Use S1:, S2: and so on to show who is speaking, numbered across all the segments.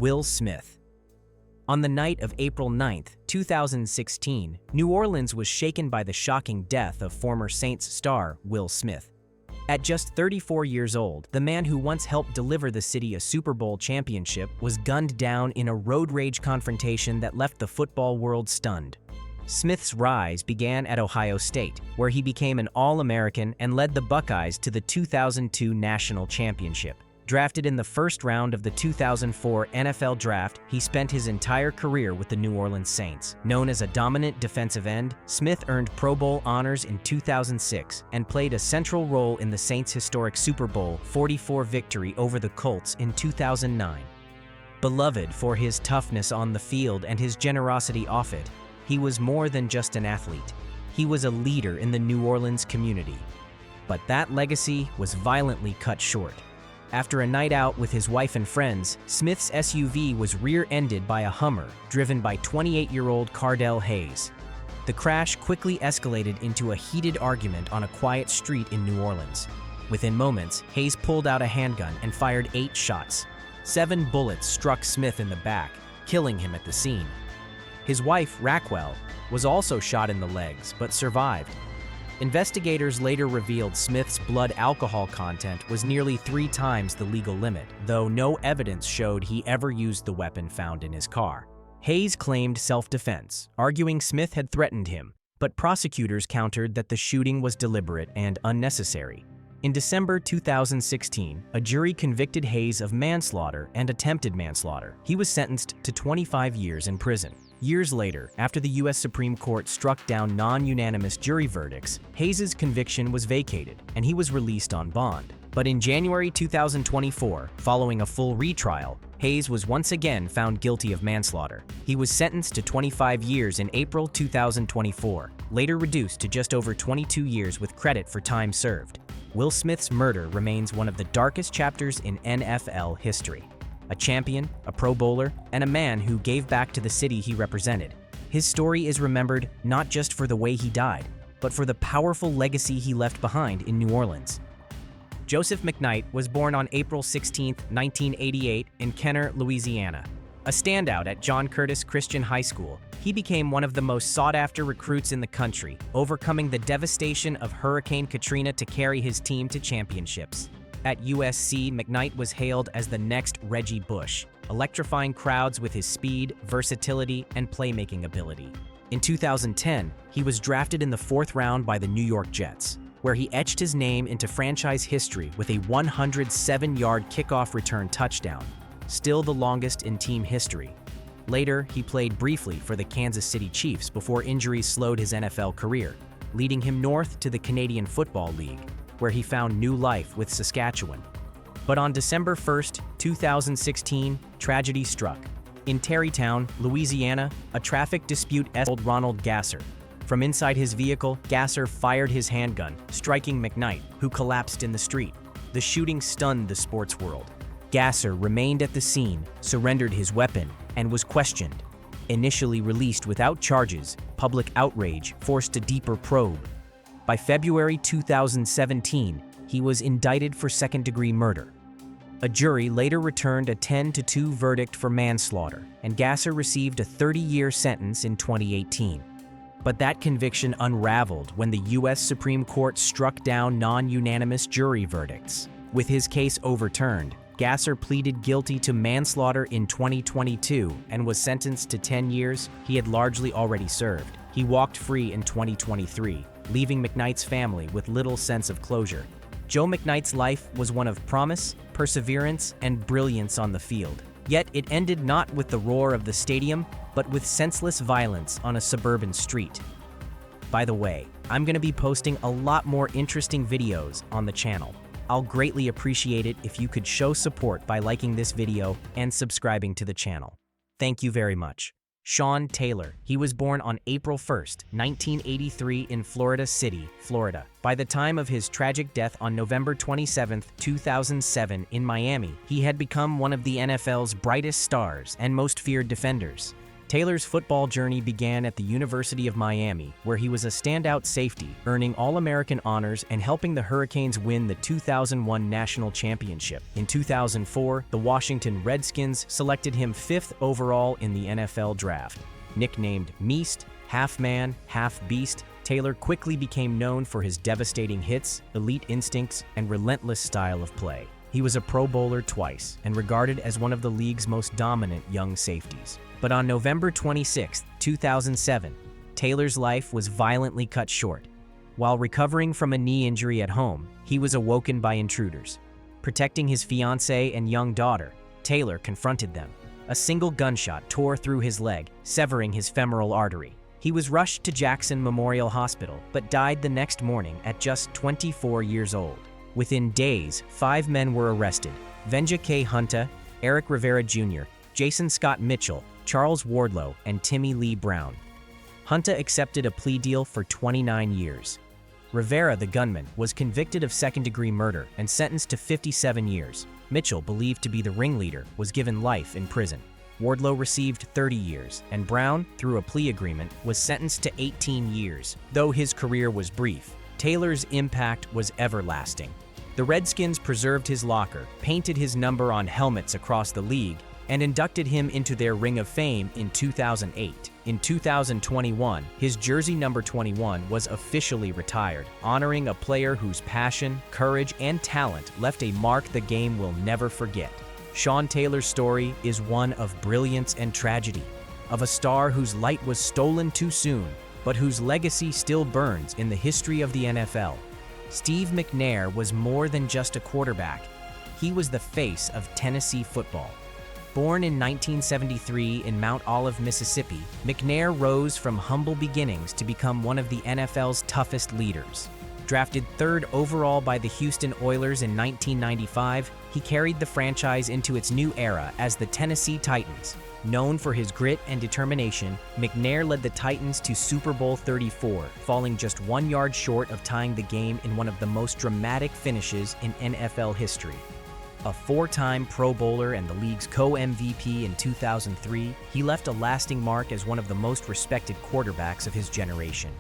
S1: Will Smith. On the night of April 9, 2016, New Orleans was shaken by the shocking death of former Saints star Will Smith. At just 34 years old, the man who once helped deliver the city a Super Bowl championship was gunned down in a road rage confrontation that left the football world stunned. Smith's rise began at Ohio State, where he became an All-American and led the Buckeyes to the 2002 national championship. Drafted in the first round of the 2004 NFL Draft, he spent his entire career with the New Orleans Saints. Known as a dominant defensive end, Smith earned Pro Bowl honors in 2006 and played a central role in the Saints' historic Super Bowl 44 victory over the Colts in 2009. Beloved for his toughness on the field and his generosity off it, he was more than just an athlete. He was a leader in the New Orleans community. But that legacy was violently cut short. After a night out with his wife and friends, Smith's SUV was rear-ended by a Hummer driven by 28-year-old Cardell Hayes. The crash quickly escalated into a heated argument on a quiet street in New Orleans. Within moments, Hayes pulled out a handgun and fired 8 shots. 7 bullets struck Smith in the back, killing him at the scene. His wife, Raquel, was also shot in the legs but survived. Investigators later revealed Smith's blood alcohol content was nearly 3 times the legal limit, though no evidence showed he ever used the weapon found in his car. Hayes claimed self-defense, arguing Smith had threatened him, but prosecutors countered that the shooting was deliberate and unnecessary. In December 2016, a jury convicted Hayes of manslaughter and attempted manslaughter. He was sentenced to 25 years in prison. Years later, after the U.S. Supreme Court struck down non-unanimous jury verdicts, Hayes' conviction was vacated, and he was released on bond. But in January 2024, following a full retrial, Hayes was once again found guilty of manslaughter. He was sentenced to 25 years in April 2024, later reduced to just over 22 years with credit for time served. Will Smith's murder remains one of the darkest chapters in NFL history. A champion, a Pro Bowler, and a man who gave back to the city he represented. His story is remembered not just for the way he died, but for the powerful legacy he left behind in New Orleans. Joseph McKnight was born on April 16, 1988 in Kenner, Louisiana. A standout at John Curtis Christian High School, he became one of the most sought-after recruits in the country, overcoming the devastation of Hurricane Katrina to carry his team to championships. At USC, McKnight was hailed as the next Reggie Bush, electrifying crowds with his speed, versatility, and playmaking ability. In 2010, he was drafted in the 4th round by the New York Jets, where he etched his name into franchise history with a 107-yard kickoff return touchdown, still the longest in team history. Later, he played briefly for the Kansas City Chiefs before injuries slowed his NFL career, leading him north to the Canadian Football League, where he found new life with Saskatchewan. But on December 1, 2016, tragedy struck. In Terrytown, Louisiana, a traffic dispute escalated. Ronald Gasser. From inside his vehicle, Gasser fired his handgun, striking McKnight, who collapsed in the street. The shooting stunned the sports world. Gasser remained at the scene, surrendered his weapon, and was questioned. Initially released without charges, public outrage forced a deeper probe. By February 2017, he was indicted for second-degree murder. A jury later returned a 10-2 verdict for manslaughter, and Gasser received a 30-year sentence in 2018. But that conviction unraveled when the U.S. Supreme Court struck down non-unanimous jury verdicts. With his case overturned, Gasser pleaded guilty to manslaughter in 2022 and was sentenced to 10 years he had largely already served. He walked free in 2023, leaving McKnight's family with little sense of closure. Joe McKnight's life was one of promise, perseverance, and brilliance on the field. Yet it ended not with the roar of the stadium, but with senseless violence on a suburban street. By the way, I'm going to be posting a lot more interesting videos on the channel. I'll greatly appreciate it if you could show support by liking this video and subscribing to the channel. Thank you very much. Sean Taylor. He was born on April 1, 1983 in Florida City, Florida. By the time of his tragic death on November 27, 2007 in Miami, he had become one of the NFL's brightest stars and most feared defenders. Taylor's football journey began at the University of Miami, where he was a standout safety, earning All-American honors and helping the Hurricanes win the 2001 National Championship. In 2004, the Washington Redskins selected him 5th overall in the NFL Draft. Nicknamed Meast, half-man, half-beast, Taylor quickly became known for his devastating hits, elite instincts, and relentless style of play. He was a Pro Bowler twice and regarded as one of the league's most dominant young safeties. But on November 26, 2007, Taylor's life was violently cut short. While recovering from a knee injury at home, he was awoken by intruders. Protecting his fiancée and young daughter, Taylor confronted them. A single gunshot tore through his leg, severing his femoral artery. He was rushed to Jackson Memorial Hospital, but died the next morning at just 24 years old. Within days, 5 men were arrested: Venja K. Hunta, Eric Rivera Jr., Jason Scott Mitchell, Charles Wardlow, and Timmy Lee Brown. Hunta accepted a plea deal for 29 years. Rivera, the gunman, was convicted of second-degree murder and sentenced to 57 years. Mitchell, believed to be the ringleader, was given life in prison. Wardlow received 30 years, and Brown, through a plea agreement, was sentenced to 18 years. Though his career was brief, Taylor's impact was everlasting. The Redskins preserved his locker, painted his number on helmets across the league, and inducted him into their Ring of Fame in 2008. In 2021, his jersey number 21 was officially retired, honoring a player whose passion, courage, and talent left a mark the game will never forget. Sean Taylor's story is one of brilliance and tragedy, of a star whose light was stolen too soon, but whose legacy still burns in the history of the NFL. Steve McNair was more than just a quarterback. He was the face of Tennessee football. Born in 1973 in Mount Olive, Mississippi, McNair rose from humble beginnings to become one of the NFL's toughest leaders. Drafted 3rd overall by the Houston Oilers in 1995, he carried the franchise into its new era as the Tennessee Titans. Known for his grit and determination, McNair led the Titans to Super Bowl 34, falling just 1 yard short of tying the game in one of the most dramatic finishes in NFL history. A 4-time Pro Bowler and the league's co-MVP in 2003, he left a lasting mark as one of the most respected quarterbacks of his generation.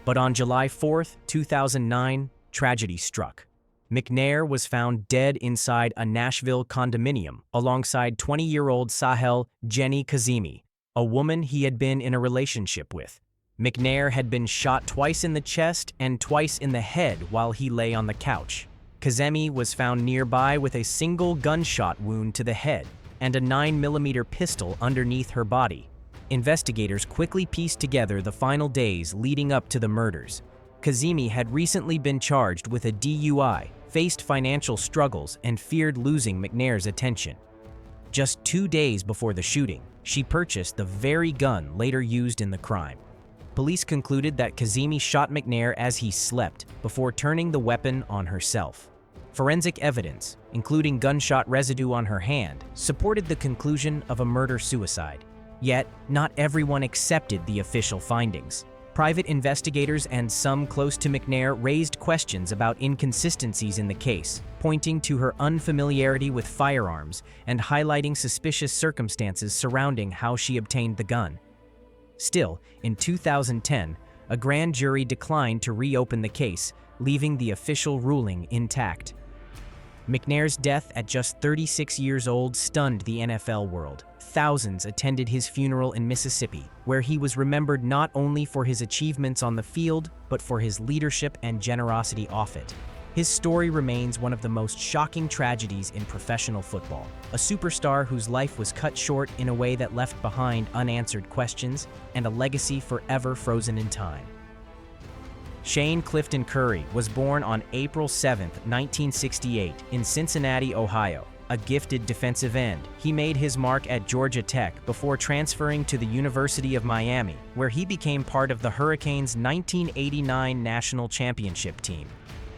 S1: But on July 4, 2009, tragedy struck. McNair was found dead inside a Nashville condominium alongside 20-year-old Sahel Jenny Kazemi, a woman he had been in a relationship with. McNair had been shot twice in the chest and twice in the head while he lay on the couch. Kazemi was found nearby with a single gunshot wound to the head and a 9mm pistol underneath her body. Investigators quickly pieced together the final days leading up to the murders. Kazemi had recently been charged with a DUI, faced financial struggles, and feared losing McNair's attention. Just 2 days before the shooting, she purchased the very gun later used in the crime. Police concluded that Kazemi shot McNair as he slept before turning the weapon on herself. Forensic evidence, including gunshot residue on her hand, supported the conclusion of a murder-suicide. Yet, not everyone accepted the official findings. Private investigators and some close to McNair raised questions about inconsistencies in the case, pointing to her unfamiliarity with firearms and highlighting suspicious circumstances surrounding how she obtained the gun. Still, in 2010, a grand jury declined to reopen the case, leaving the official ruling intact. McNair's death at just 36 years old stunned the NFL world. Thousands attended his funeral in Mississippi, where he was remembered not only for his achievements on the field, but for his leadership and generosity off it. His story remains one of the most shocking tragedies in professional football. A superstar whose life was cut short in a way that left behind unanswered questions and a legacy forever frozen in time. Shane Clifton Curry was born on April 7, 1968, in Cincinnati, Ohio. A gifted defensive end, he made his mark at Georgia Tech before transferring to the University of Miami, where he became part of the Hurricanes' 1989 national championship team.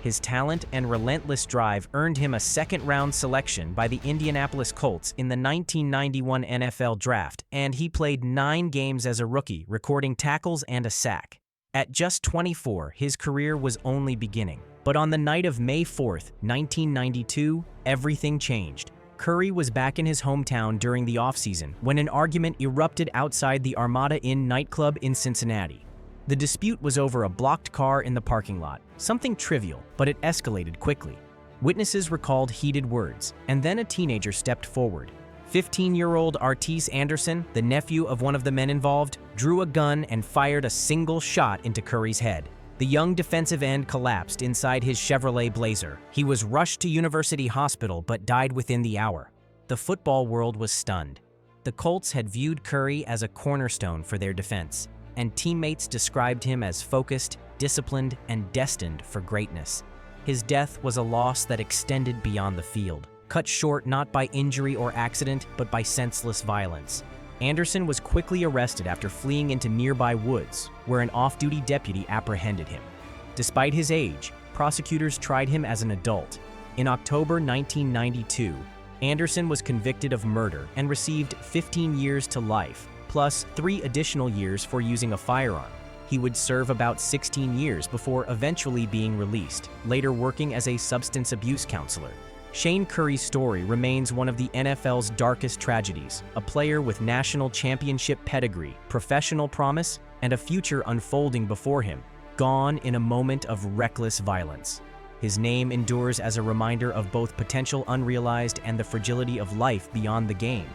S1: His talent and relentless drive earned him a second-round selection by the Indianapolis Colts in the 1991 NFL Draft, and he played 9 games as a rookie, recording tackles and a sack. At just 24, his career was only beginning. But on the night of May 4, 1992, everything changed. Curry was back in his hometown during the offseason when an argument erupted outside the Armada Inn nightclub in Cincinnati. The dispute was over a blocked car in the parking lot, something trivial, but it escalated quickly. Witnesses recalled heated words, and then a teenager stepped forward. 15-year-old Artis Anderson, the nephew of one of the men involved, drew a gun and fired a single shot into Curry's head. The young defensive end collapsed inside his Chevrolet Blazer. He was rushed to University Hospital but died within the hour. The football world was stunned. The Colts had viewed Curry as a cornerstone for their defense, and teammates described him as focused, disciplined, and destined for greatness. His death was a loss that extended beyond the field, cut short not by injury or accident, but by senseless violence. Anderson was quickly arrested after fleeing into nearby woods, where an off-duty deputy apprehended him. Despite his age, prosecutors tried him as an adult. In October 1992, Anderson was convicted of murder and received 15 years to life, plus 3 additional years for using a firearm. He would serve about 16 years before eventually being released, later working as a substance abuse counselor. Shane Curry's story remains one of the NFL's darkest tragedies, a player with national championship pedigree, professional promise, and a future unfolding before him, gone in a moment of reckless violence. His name endures as a reminder of both potential unrealized and the fragility of life beyond the game.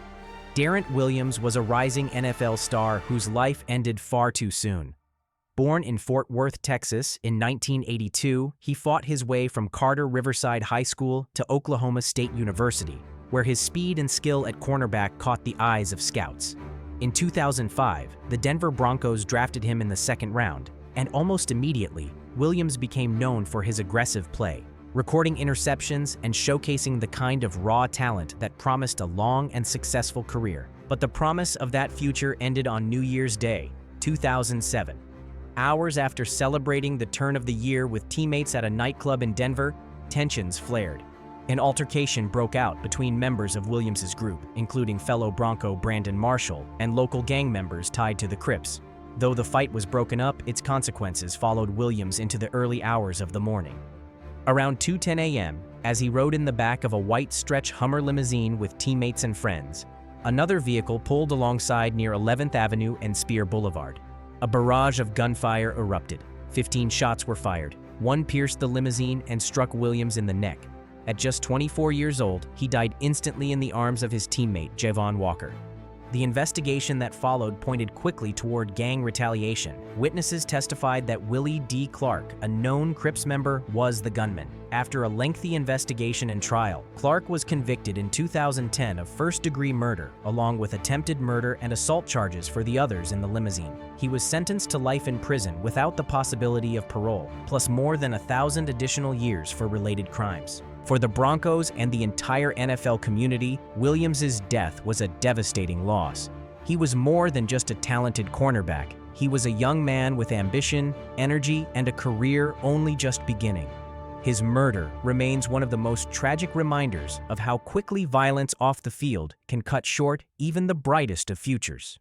S1: Darrent Williams was a rising NFL star whose life ended far too soon. Born in Fort Worth, Texas, in 1982, he fought his way from Carter Riverside High School to Oklahoma State University, where his speed and skill at cornerback caught the eyes of scouts. In 2005, the Denver Broncos drafted him in the second round, and almost immediately, Williams became known for his aggressive play, recording interceptions and showcasing the kind of raw talent that promised a long and successful career. But the promise of that future ended on New Year's Day, 2007. Hours after celebrating the turn of the year with teammates at a nightclub in Denver, tensions flared. An altercation broke out between members of Williams's group, including fellow Bronco Brandon Marshall and local gang members tied to the Crips. Though the fight was broken up, its consequences followed Williams into the early hours of the morning. Around 2:10 a.m., as he rode in the back of a white stretch Hummer limousine with teammates and friends, another vehicle pulled alongside near 11th Avenue and Spear Boulevard. A barrage of gunfire erupted. 15 shots were fired. One pierced the limousine and struck Williams in the neck. At just 24 years old, he died instantly in the arms of his teammate, Javon Walker. The investigation that followed pointed quickly toward gang retaliation. Witnesses testified that Willie D. Clark, a known Crips member, was the gunman. After a lengthy investigation and trial, Clark was convicted in 2010 of first-degree murder, along with attempted murder and assault charges for the others in the limousine. He was sentenced to life in prison without the possibility of parole, plus more than 1,000 additional years for related crimes. For the Broncos and the entire NFL community, Williams's death was a devastating loss. He was more than just a talented cornerback. He was a young man with ambition, energy, and a career only just beginning. His murder remains one of the most tragic reminders of how quickly violence off the field can cut short even the brightest of futures.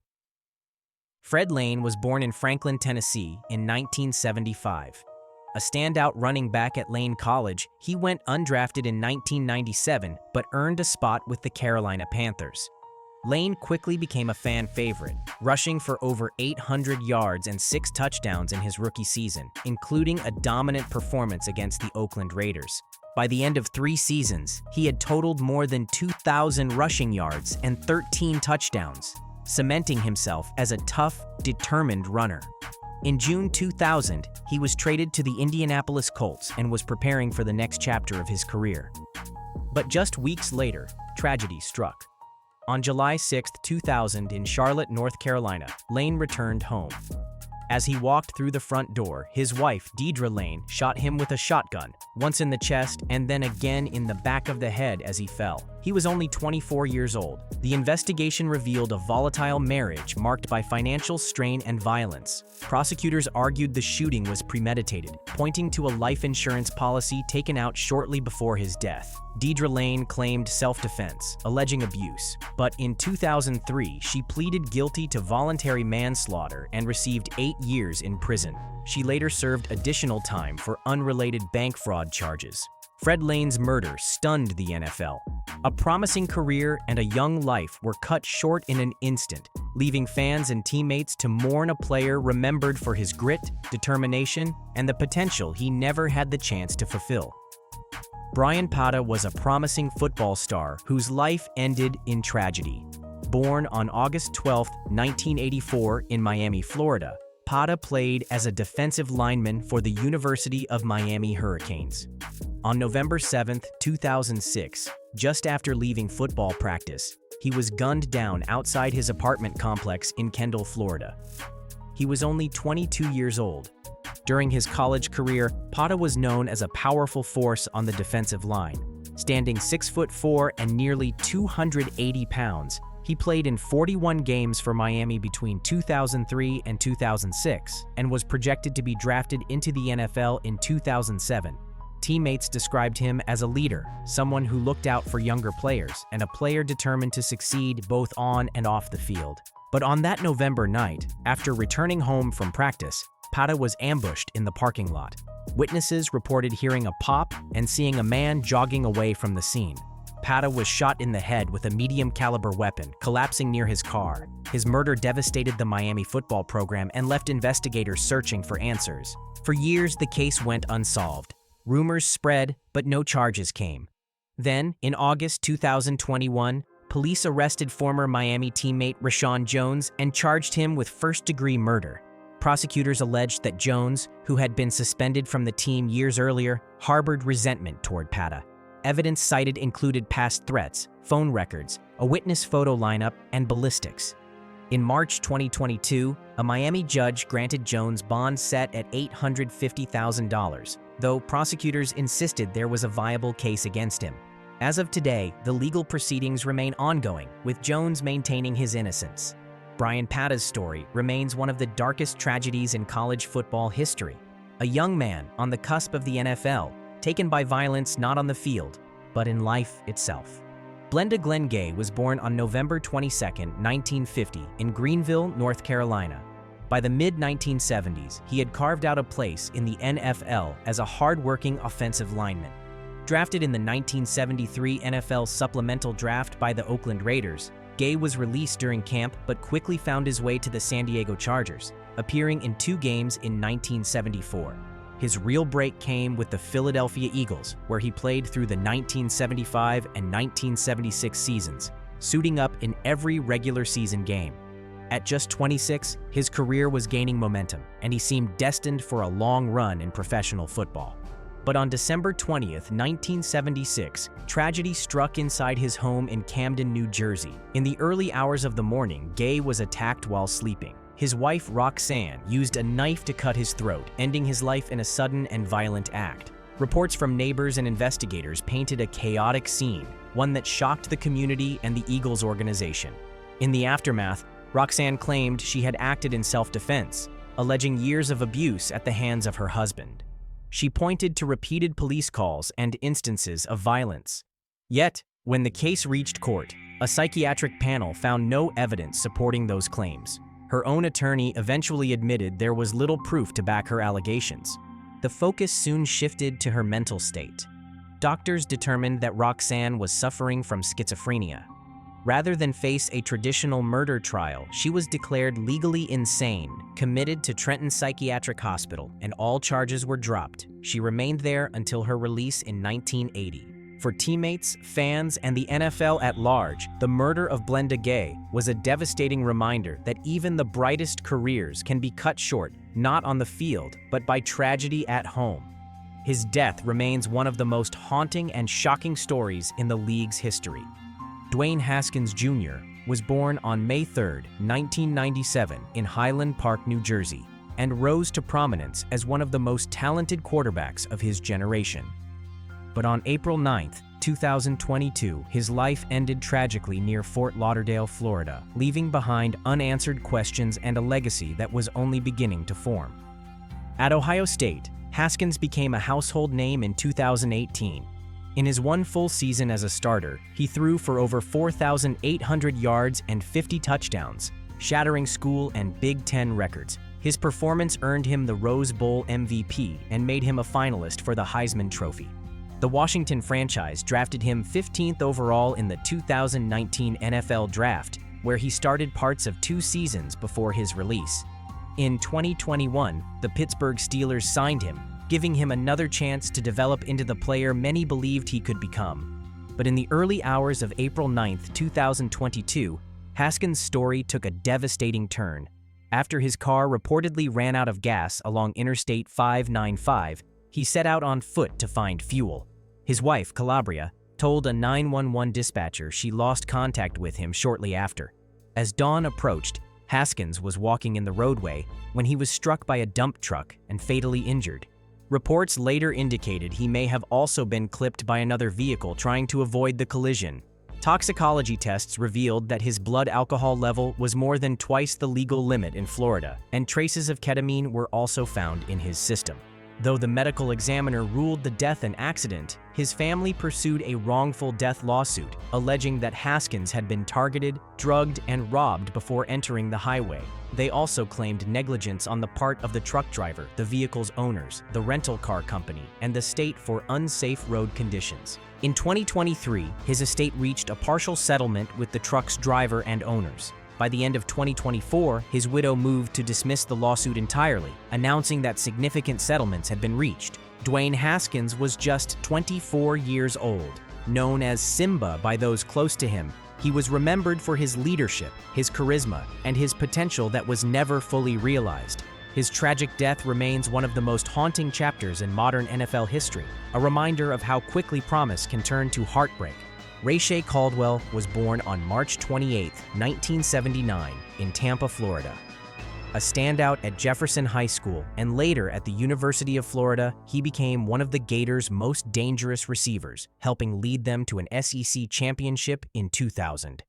S1: Fred Lane was born in Franklin, Tennessee in 1975. A standout running back at Lane College, he went undrafted in 1997 but earned a spot with the Carolina Panthers. Lane quickly became a fan favorite, rushing for over 800 yards and 6 touchdowns in his rookie season, including a dominant performance against the Oakland Raiders. By the end of 3 seasons, he had totaled more than 2,000 rushing yards and 13 touchdowns, cementing himself as a tough, determined runner. In June 2000, he was traded to the Indianapolis Colts and was preparing for the next chapter of his career. But just weeks later, tragedy struck. On July 6, 2000, in Charlotte, North Carolina, Lane returned home. As he walked through the front door, his wife, Deidre Lane, shot him with a shotgun, once in the chest and then again in the back of the head as he fell. He was only 24 years old. The investigation revealed a volatile marriage marked by financial strain and violence. Prosecutors argued the shooting was premeditated, pointing to a life insurance policy taken out shortly before his death. Deidre Lane claimed self-defense, alleging abuse, but in 2003, she pleaded guilty to voluntary manslaughter and received 8 years in prison. She later served additional time for unrelated bank fraud charges. Fred Lane's murder stunned the NFL. A promising career and a young life were cut short in an instant, leaving fans and teammates to mourn a player remembered for his grit, determination, and the potential he never had the chance to fulfill. Brian Pata was a promising football star whose life ended in tragedy. Born on August 12, 1984 in Miami, Florida, Pata played as a defensive lineman for the University of Miami Hurricanes. On November 7, 2006, just after leaving football practice, he was gunned down outside his apartment complex in Kendall, Florida. He was only 22 years old. During his college career, Pata was known as a powerful force on the defensive line. Standing 6'4" and nearly 280 pounds, he played in 41 games for Miami between 2003 and 2006 and was projected to be drafted into the NFL in 2007. Teammates described him as a leader, someone who looked out for younger players, and a player determined to succeed both on and off the field. But on that November night, after returning home from practice, Pata was ambushed in the parking lot. Witnesses reported hearing a pop and seeing a man jogging away from the scene. Pata was shot in the head with a medium-caliber weapon, collapsing near his car. His murder devastated the Miami football program and left investigators searching for answers. For years, the case went unsolved. Rumors spread, but no charges came. Then, in August 2021, police arrested former Miami teammate Rashawn Jones and charged him with first-degree murder. Prosecutors alleged that Jones, who had been suspended from the team years earlier, harbored resentment toward Pata. Evidence cited included past threats, phone records, a witness photo lineup, and ballistics. In March 2022, a Miami judge granted Jones bond set at $850,000, though prosecutors insisted there was a viable case against him. As of today, the legal proceedings remain ongoing, with Jones maintaining his innocence. Brian Pata's story remains one of the darkest tragedies in college football history. A young man on the cusp of the NFL, taken by violence not on the field, but in life itself. Blenda Glenn Gay was born on November 22, 1950, in Greenville, North Carolina. By the mid-1970s, he had carved out a place in the NFL as a hard-working offensive lineman. Drafted in the 1973 NFL supplemental draft by the Oakland Raiders, Gay was released during camp but quickly found his way to the San Diego Chargers, appearing in 2 games in 1974. His real break came with the Philadelphia Eagles, where he played through the 1975 and 1976 seasons, suiting up in every regular season game. At just 26, his career was gaining momentum, and he seemed destined for a long run in professional football. But on December 20, 1976, tragedy struck inside his home in Camden, New Jersey. In the early hours of the morning, Gay was attacked while sleeping. His wife, Roxanne, used a knife to cut his throat, ending his life in a sudden and violent act. Reports from neighbors and investigators painted a chaotic scene, one that shocked the community and the Eagles organization. In the aftermath, Roxanne claimed she had acted in self-defense, alleging years of abuse at the hands of her husband. She pointed to repeated police calls and instances of violence. Yet, when the case reached court, a psychiatric panel found no evidence supporting those claims. Her own attorney eventually admitted there was little proof to back her allegations. The focus soon shifted to her mental state. Doctors determined that Roxanne was suffering from schizophrenia. Rather than face a traditional murder trial, she was declared legally insane, committed to Trenton Psychiatric Hospital, and all charges were dropped. She remained there until her release in 1980. For teammates, fans, and the NFL at large, the murder of Blenda Gay was a devastating reminder that even the brightest careers can be cut short, not on the field, but by tragedy at home. His death remains one of the most haunting and shocking stories in the league's history. Dwayne Haskins Jr. was born on May 3, 1997, in Highland Park, New Jersey, and rose to prominence as one of the most talented quarterbacks of his generation. But on April 9, 2022, his life ended tragically near Fort Lauderdale, Florida, leaving behind unanswered questions and a legacy that was only beginning to form. At Ohio State, Haskins became a household name in 2018. In his one full season as a starter, he threw for over 4,800 yards and 50 touchdowns, shattering school and Big Ten records. His performance earned him the Rose Bowl MVP and made him a finalist for the Heisman Trophy. The Washington franchise drafted him 15th overall in the 2019 NFL Draft, where he started parts of 2 seasons before his release. In 2021, the Pittsburgh Steelers signed him, giving him another chance to develop into the player many believed he could become. But in the early hours of April 9, 2022, Haskins' story took a devastating turn. After his car reportedly ran out of gas along Interstate 595, he set out on foot to find fuel. His wife, Calabria, told a 911 dispatcher she lost contact with him shortly after. As dawn approached, Haskins was walking in the roadway when he was struck by a dump truck and fatally injured. Reports later indicated he may have also been clipped by another vehicle trying to avoid the collision. Toxicology tests revealed that his blood alcohol level was more than twice the legal limit in Florida, and traces of ketamine were also found in his system. Though the medical examiner ruled the death an accident, his family pursued a wrongful death lawsuit, alleging that Haskins had been targeted, drugged, and robbed before entering the highway. They also claimed negligence on the part of the truck driver, the vehicle's owners, the rental car company, and the state for unsafe road conditions. In 2023, his estate reached a partial settlement with the truck's driver and owners. By the end of 2024, his widow moved to dismiss the lawsuit entirely, announcing that significant settlements had been reached. Dwayne Haskins was just 24 years old. Known as Simba by those close to him, he was remembered for his leadership, his charisma, and his potential that was never fully realized. His tragic death remains one of the most haunting chapters in modern NFL history, a reminder of how quickly promise can turn to heartbreak. Rayshea Caldwell was born on March 28, 1979, in Tampa, Florida. A standout at Jefferson High School and later at the University of Florida, he became one of the Gators' most dangerous receivers, helping lead them to an SEC championship in 2000.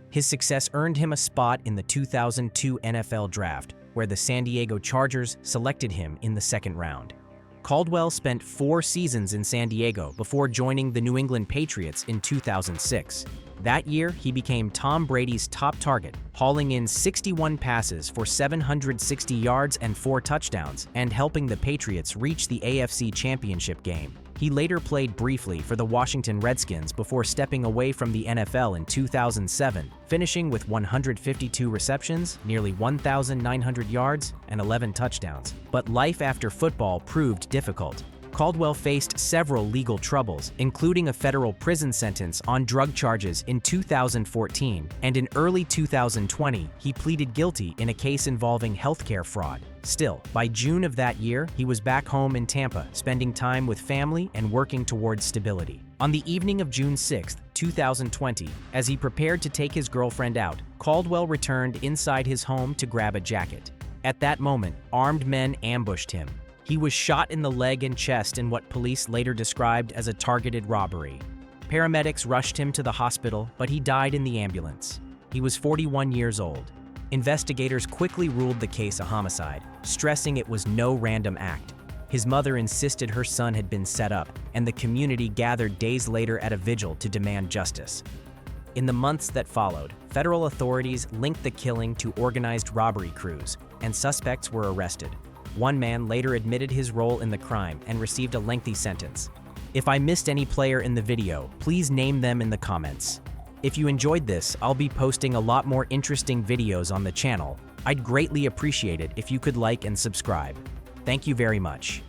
S1: His success earned him a spot in the 2002 NFL Draft, where the San Diego Chargers selected him in the 2nd round. Caldwell spent 4 seasons in San Diego before joining the New England Patriots in 2006. That year, he became Tom Brady's top target, hauling in 61 passes for 760 yards and 4 touchdowns, and helping the Patriots reach the AFC Championship game. He later played briefly for the Washington Redskins before stepping away from the NFL in 2007, finishing with 152 receptions, nearly 1,900 yards, and 11 touchdowns. But life after football proved difficult. Caldwell faced several legal troubles, including a federal prison sentence on drug charges in 2014, and in early 2020, he pleaded guilty in a case involving healthcare fraud. Still, by June of that year, he was back home in Tampa, spending time with family and working towards stability. On the evening of June 6, 2020, as he prepared to take his girlfriend out, Caldwell returned inside his home to grab a jacket. At that moment, armed men ambushed him. He was shot in the leg and chest in what police later described as a targeted robbery. Paramedics rushed him to the hospital, but he died in the ambulance. He was 41 years old. Investigators quickly ruled the case a homicide, stressing it was no random act. His mother insisted her son had been set up, and the community gathered days later at a vigil to demand justice. In the months that followed, federal authorities linked the killing to organized robbery crews, and suspects were arrested. One man later admitted his role in the crime and received a lengthy sentence. If I missed any player in the video, please name them in the comments. If you enjoyed this, I'll be posting a lot more interesting videos on the channel. I'd greatly appreciate it if you could like and subscribe. Thank you very much.